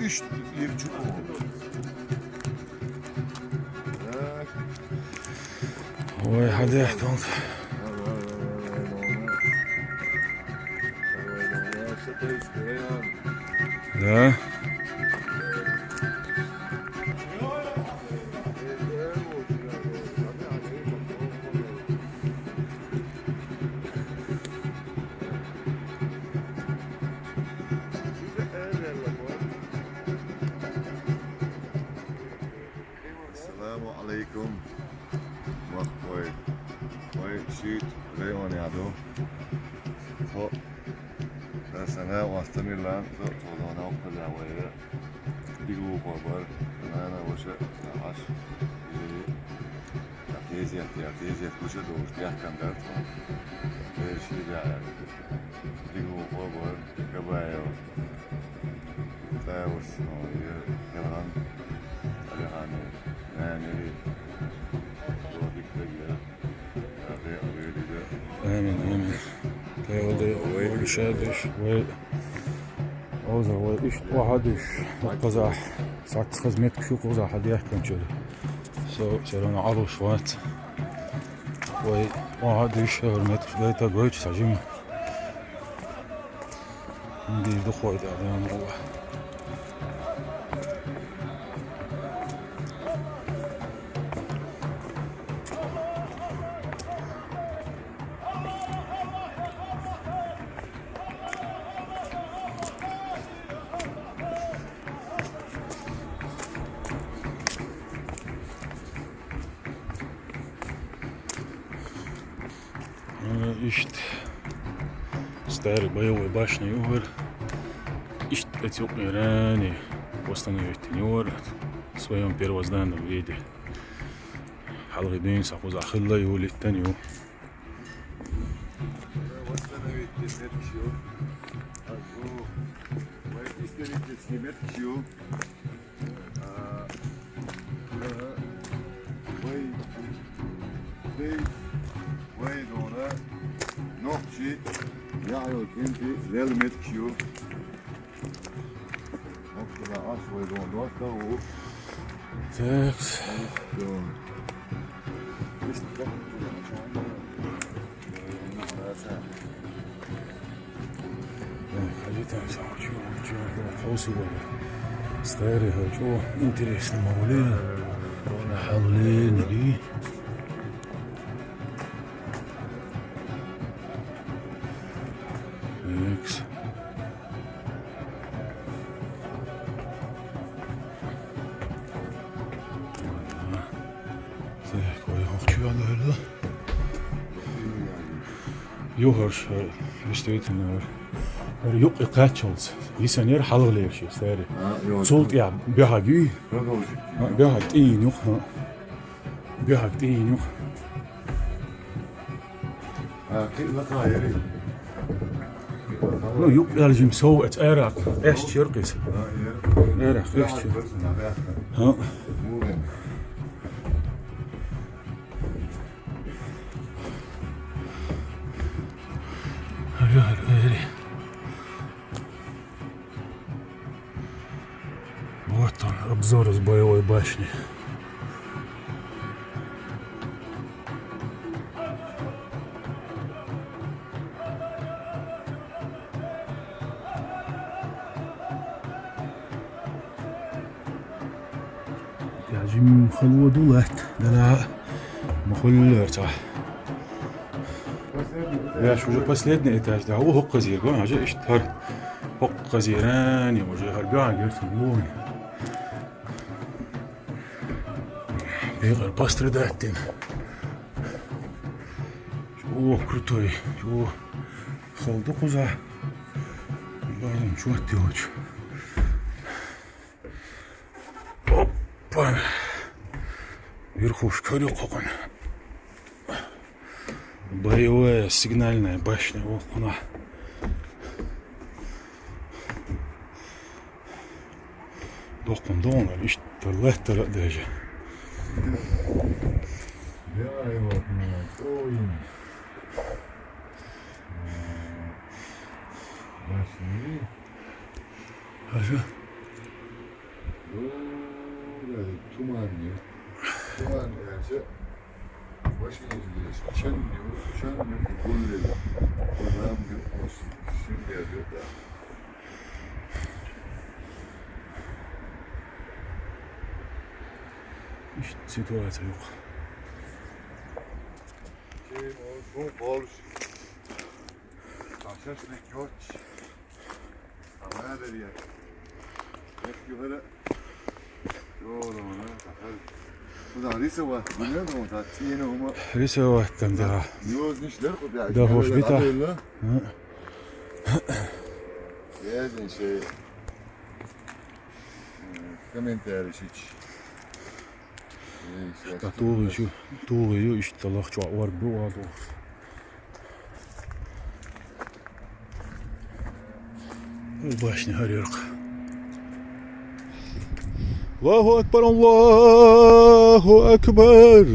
Üç yeri çok oldu. Ой, hadi kanka. Да. Assalamu alaikum. Mooi ziet Leon ja do. Zo. Dat zijn heel wat te Milan. Zo dan ook wel weer. Die groep hoor. أنا وش عش. تيزي وش دوش بيحكم دارتهم. شيء ده. Die groep hoor. كبايو. تاوس نوير. كمان. ألهاني. يعني. Amin, amin. Tevde oy şadiş ve oza iş vahadiş qazah saat xizmet şu qazah hadi yahkum şöyle. Şöyle aruş vat. Ve vahadiş hürmet gayta göç sajim. Bir de koydu adam Allah. İşte старый боевой башня Югор. Ищет отек ранее восстановить тенер в своем первозданном виде. Халгидин сахуза хилла юли таню. Ja, joh, kind, wel met Q. Ook de as wil doen, dat kan ook. Так. Ходи там, чего, старый, чего, интересно, маули, халли, наби. X. Так, ой, hochtüren öyle. Yok her действительно. Yok kaç olsun. İnsanlar halı yaşıyor seri. Solt ya bir hagi. Bir hagi yok. Bir hagi yok. Yok الجيم سوت عراق ايش شرقيس عراق ايش ها هذا вот он обзор с боевой башни. جيم خلوة دولت لا مخل ارتاح يا شو جو последний этаж да هو قزير قام عجا اشتهر هو قزيران وجه هرجع قلت لون بيغل باستر داتين شو крутой شو خلدو قزا بعدين شو هتيوش опа верхушка лёгкая. Боевая сигнальная башня. Вот она. Dokun doğumlar işte lehtara derece. Şen gol dedi. Adam şimdi yapıyor da. Hiç situasyon yok. Şey o son bağırış. Taşaşlık yok. Ama ne der ya? Hep yukarı. Doğru ona. Bu da Risa var. Biliyor musun? Tatiyeni ama. Risa vaktim daha. Yoz nişler kutu. Da hoş bir tah. Yazın şey. Komentar hiç. Tuğuyu işte Allah çok var bu adı. Başını arıyor. Allahu Ekber, Allahu Ekber.